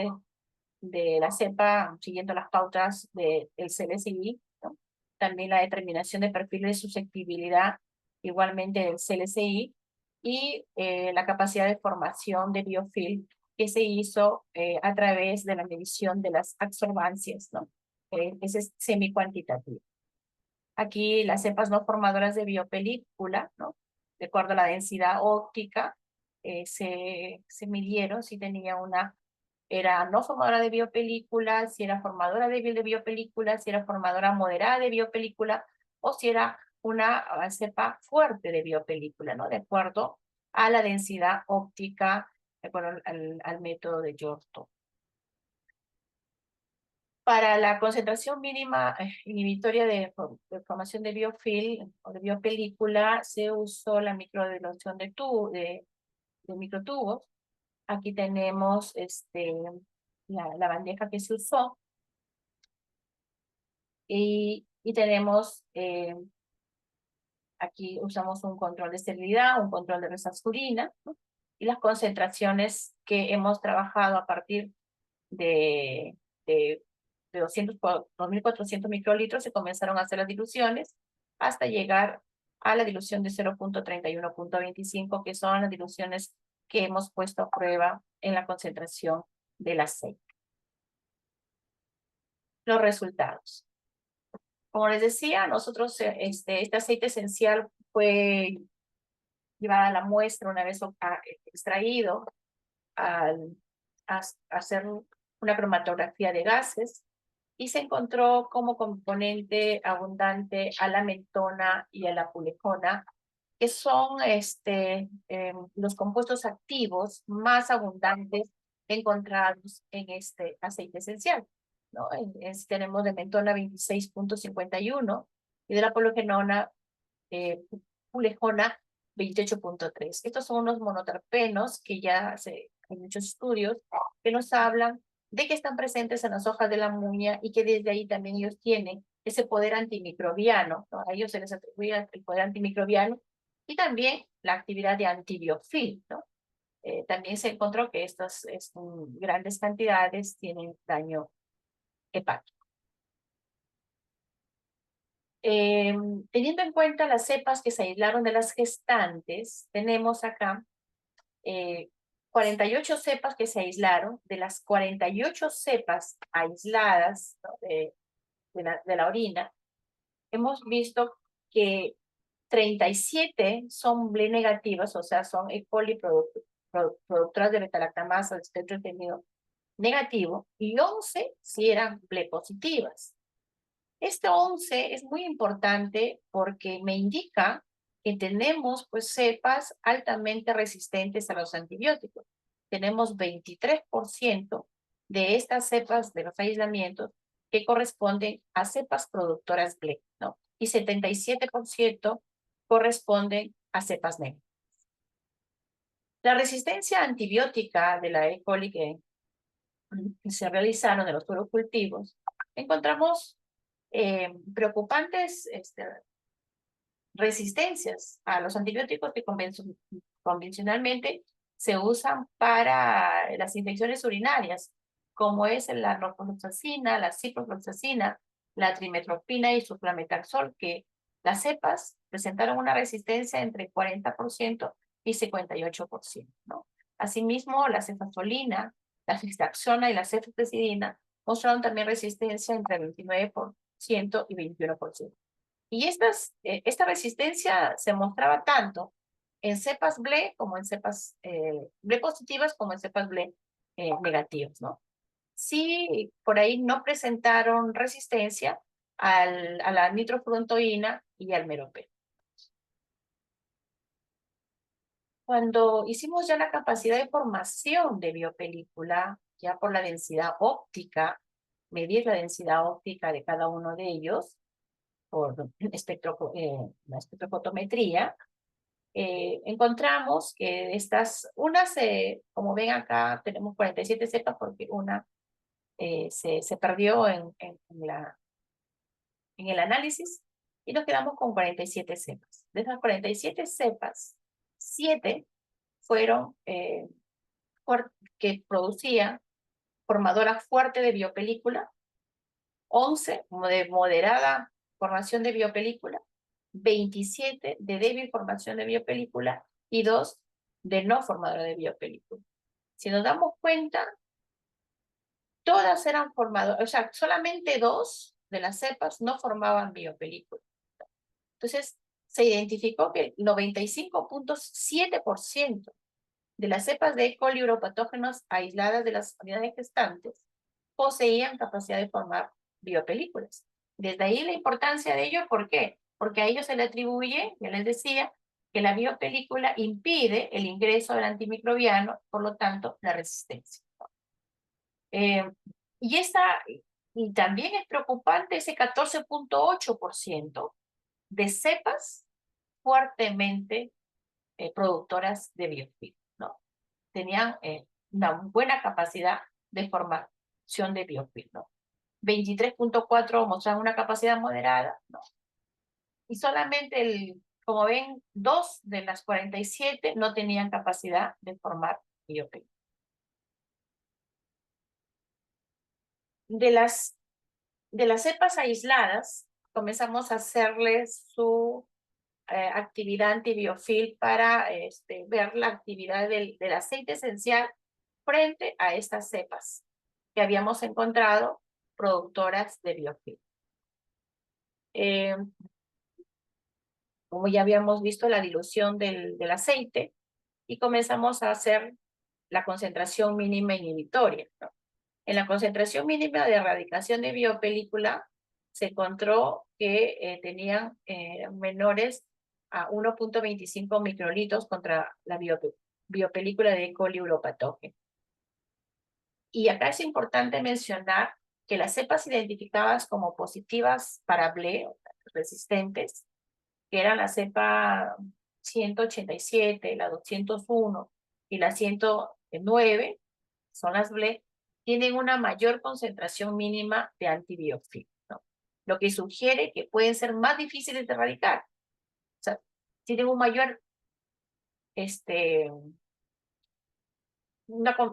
de la cepa siguiendo las pautas del CLSI, ¿no? También la determinación de perfiles de susceptibilidad igualmente del CLSI y la capacidad de formación de biofilm que se hizo a través de la medición de las absorbancias, ¿no? Ese es semi-cuantitativo. Aquí las cepas no formadoras de biopelícula, ¿no? De acuerdo a la densidad óptica, se midieron si tenía era no formadora de biopelícula, si era formadora débil de biopelícula, si era formadora moderada de biopelícula, o si era una cepa fuerte de biopelícula, ¿no? De acuerdo a la densidad óptica, de acuerdo al método de Yorto. Para la concentración mínima inhibitoria de formación de biofilm o de biopelícula, se usó la microdilución de microtubos. Aquí tenemos la bandeja que se usó y tenemos, aquí usamos un control de esterilidad, un control de resascurina, ¿no? Y las concentraciones que hemos trabajado a partir de 200 por 2.400 microlitros se comenzaron a hacer las diluciones hasta llegar a la dilución de 0.31.25, que son las diluciones que hemos puesto a prueba en la concentración del aceite. Los resultados. Como les decía, nosotros este aceite esencial fue llevada a la muestra una vez extraído a hacer una cromatografía de gases y se encontró como componente abundante a la mentona y a la pulejona, que son los compuestos activos más abundantes encontrados en este aceite esencial, ¿no? Tenemos de mentona 26.51 y de la pulejona 28.3. Estos son unos monoterpenos que ya hay muchos estudios que nos hablan de que están presentes en las hojas de la muña y que desde ahí también ellos tienen ese poder antimicrobiano, ¿no? A ellos se les atribuye el poder antimicrobiano y también la actividad de antibiofil, ¿no? También se encontró que estas grandes cantidades tienen daño hepático. Teniendo en cuenta las cepas que se aislaron de las gestantes, tenemos acá 48 cepas que se aislaron. De las 48 cepas aisladas, ¿no? de la orina, hemos visto que 37 son BLE negativas, o sea, son E. coli productoras de beta-lactamasa de espectro entendido negativo, y 11 sí eran BLE positivas. Este 11 es muy importante porque me indica que tenemos pues cepas altamente resistentes a los antibióticos. Tenemos 23% de estas cepas de los aislamientos que corresponden a cepas productoras BLE, ¿no? Y 77% corresponden a cepas negativas. La resistencia antibiótica de la E. coli que se realizaron de los cultivos, encontramos preocupantes resistencias a los antibióticos que convencionalmente se usan para las infecciones urinarias, como es la norfloxacina, la ciprofloxacina, la trimetopina y suflametaxol, que las cepas presentaron una resistencia entre 40% y 58%, ¿no? Asimismo, la cefazolina, la fixaxona y la cefopecidina mostraron también resistencia entre 29% y 21%. Y esta resistencia se mostraba tanto en cepas BLE como en cepas BLE positivas como en cepas BLE negativas, ¿no? Sí, por ahí no presentaron resistencia a la nitrofurantoína y al merope. Cuando hicimos ya la capacidad de formación de biopelícula, ya por la densidad óptica, medir la densidad óptica de cada uno de ellos por la espectrofotometría, encontramos que como ven acá, tenemos 47 cepas porque una se perdió en el análisis y nos quedamos con 47 cepas. De esas 47 cepas, 7 fueron que producían formadora fuerte de biopelícula, 11 de moderada formación de biopelícula, 27 de débil formación de biopelícula y 2 de no formadora de biopelícula. Si nos damos cuenta, todas eran formadoras, o sea, solamente 2 de las cepas no formaban biopelícula. Entonces, se identificó que el 95.7% de las cepas de E. coli uropatógenos aisladas de las unidades gestantes poseían capacidad de formar biopelículas. Desde ahí la importancia de ello, ¿por qué? Porque a ellos se le atribuye, ya les decía, que la biopelícula impide el ingreso del antimicrobiano, por lo tanto, la resistencia. Y también es preocupante ese 14.8% de cepas fuertemente productoras de biofilm, ¿no? Tenían una buena capacidad de formación de biofilm, ¿no? 23.4 mostraban una capacidad moderada, ¿no? Y solamente, como ven, 2 de las 47 no tenían capacidad de formar biofilm. De las cepas aisladas, comenzamos a hacerles su actividad antibiofil para ver la actividad del aceite esencial frente a estas cepas que habíamos encontrado productoras de biofil. Como ya habíamos visto la dilución del aceite y comenzamos a hacer la concentración mínima inhibitoria, ¿no? En la concentración mínima de erradicación de biopelícula se encontró que tenían menores a 1.25 microlitros contra la biopelícula de E. coli uropatógeno. Y acá es importante mencionar que las cepas identificadas como positivas para BLE, resistentes, que eran la cepa 187, la 201 y la 109, son las BLE, tienen una mayor concentración mínima de antibiofilm, ¿no? Lo que sugiere que pueden ser más difíciles de erradicar. O sea, tienen una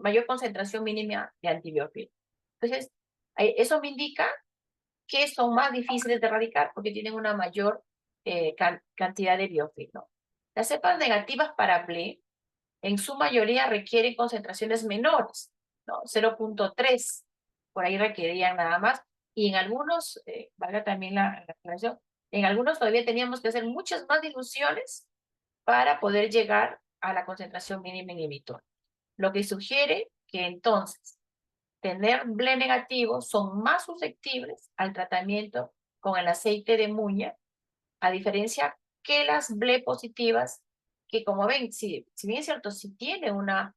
mayor concentración mínima de antibiofilm. Entonces, eso me indica que son más difíciles de erradicar porque tienen una mayor cantidad de biofilm, ¿no? Las cepas negativas para BLE en su mayoría requieren concentraciones menores, ¿no? 0.3, por ahí requerían nada más, y en algunos, valga también la aclaración, en algunos todavía teníamos que hacer muchas más diluciones para poder llegar a la concentración mínima inhibitoria. Lo que sugiere que entonces tener BLE negativo son más susceptibles al tratamiento con el aceite de muña, a diferencia que las BLE positivas, que como ven, si bien es cierto, si tiene una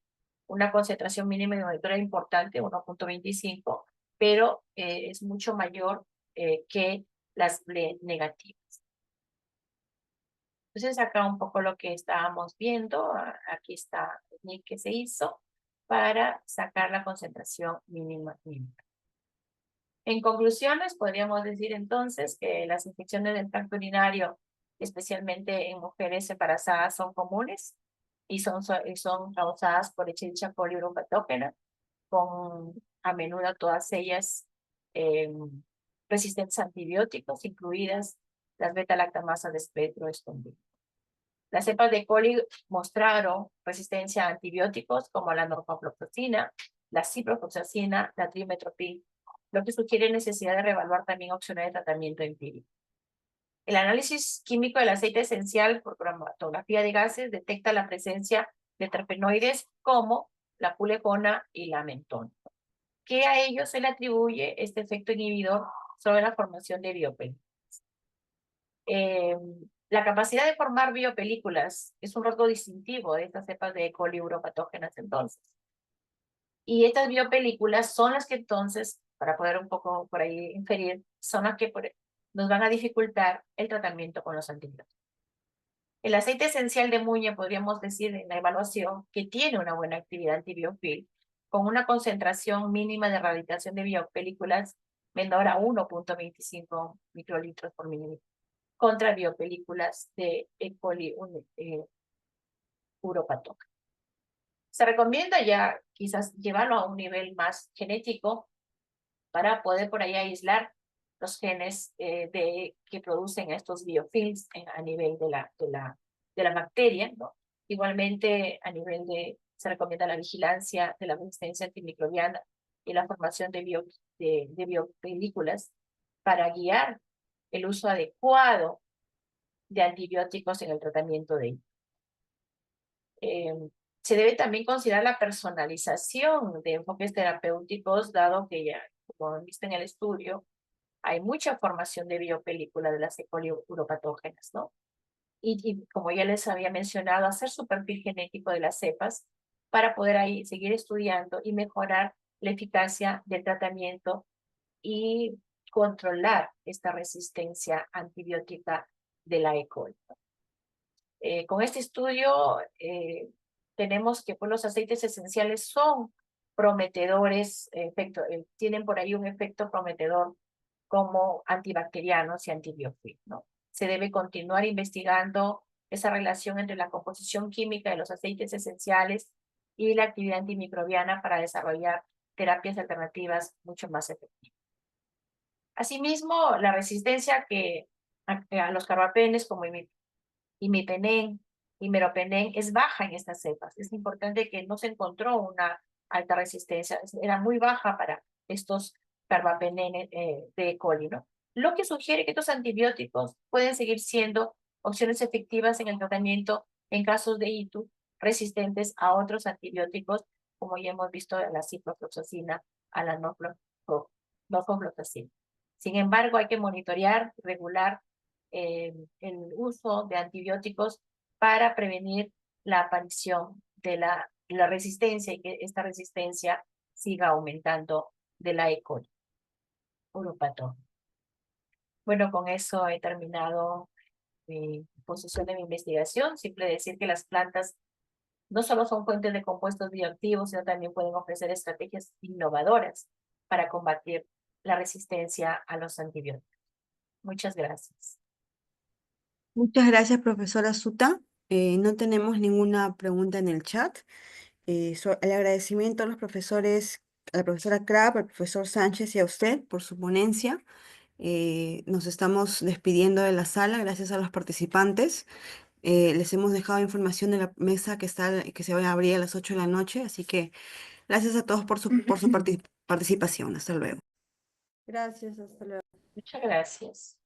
concentración mínima inhibitoria importante, 1.25, pero es mucho mayor que las BLE negativas. Entonces acá un poco lo que estábamos viendo, aquí está el link que se hizo para sacar la concentración mínima. En conclusiones, podríamos decir entonces que las infecciones del tracto urinario, especialmente en mujeres embarazadas, son comunes y son causadas por Escherichia coli uropatógena con a menudo todas ellas resistentes a antibióticos, incluidas las beta-lactamasas de espectro extendido. Las cepas de E. coli mostraron resistencia a antibióticos como la norfloxacina, la ciprofloxacina, la trimetoprim, lo que sugiere necesidad de reevaluar también opciones de tratamiento empírico. El análisis químico del aceite esencial por cromatografía de gases detecta la presencia de terpenoides como la pulegona y la mentona, que a ellos se le atribuye este efecto inhibidor sobre la formación de biopelículas. La capacidad de formar biopelículas es un rasgo distintivo de estas cepas de E. coli uropatógenas entonces. Y estas biopelículas son las que entonces, para poder un poco por ahí inferir, son las que nos van a dificultar el tratamiento con los antibióticos. El aceite esencial de muña, podríamos decir en la evaluación, que tiene una buena actividad antibiofil, con una concentración mínima de erradicación de biopelículas menor a 1.25 microlitros por mililitro, contra biopelículas de E. coli uropatógena. Se recomienda ya quizás llevarlo a un nivel más genético para poder por ahí aislar los genes que producen estos biofilms a nivel de la bacteria, ¿no? Igualmente, se recomienda la vigilancia de la resistencia antimicrobiana y la formación de biopelículas para guiar el uso adecuado de antibióticos en el tratamiento de ellos. Se debe también considerar la personalización de enfoques terapéuticos, dado que ya, como han visto en el estudio, hay mucha formación de biopelícula de las E. coli uropatógenas, ¿no? Y como ya les había mencionado, hacer su perfil genético de las cepas para poder ahí seguir estudiando y mejorar la eficacia del tratamiento y controlar esta resistencia antibiótica de la E. coli. Con este estudio tenemos que pues, los aceites esenciales son prometedores, tienen por ahí un efecto prometedor como antibacterianos y antibióticos, ¿no? Se debe continuar investigando esa relación entre la composición química de los aceites esenciales y la actividad antimicrobiana para desarrollar terapias alternativas mucho más efectivas. Asimismo, la resistencia a los carbapenes como imipenem y meropenem es baja en estas cepas. Es importante que no se encontró una alta resistencia, era muy baja para estos carbapenem de E. coli, ¿no? Lo que sugiere que estos antibióticos pueden seguir siendo opciones efectivas en el tratamiento en casos de ITU resistentes a otros antibióticos, como ya hemos visto a la ciprofloxacina, a la norfloxacina. Sin embargo, hay que monitorear, regular el uso de antibióticos para prevenir la aparición de la resistencia y que esta resistencia siga aumentando de la E. coli uropatógena. Bueno, con eso he terminado mi posición de mi investigación. Simple decir que las plantas no solo son fuentes de compuestos bioactivos, sino también pueden ofrecer estrategias innovadoras para combatir la resistencia a los antibióticos. Muchas gracias.
Muchas gracias, profesora Suta. No tenemos ninguna pregunta en el chat. El agradecimiento a los profesores, a la profesora Krapp, al profesor Sánchez y a usted por su ponencia. Nos estamos despidiendo de la sala, gracias a los participantes. Les hemos dejado información de la mesa que se va a abrir a las 8 de la noche, así que gracias a todos por su participación. Hasta luego.
Gracias, hasta luego.
Muchas gracias.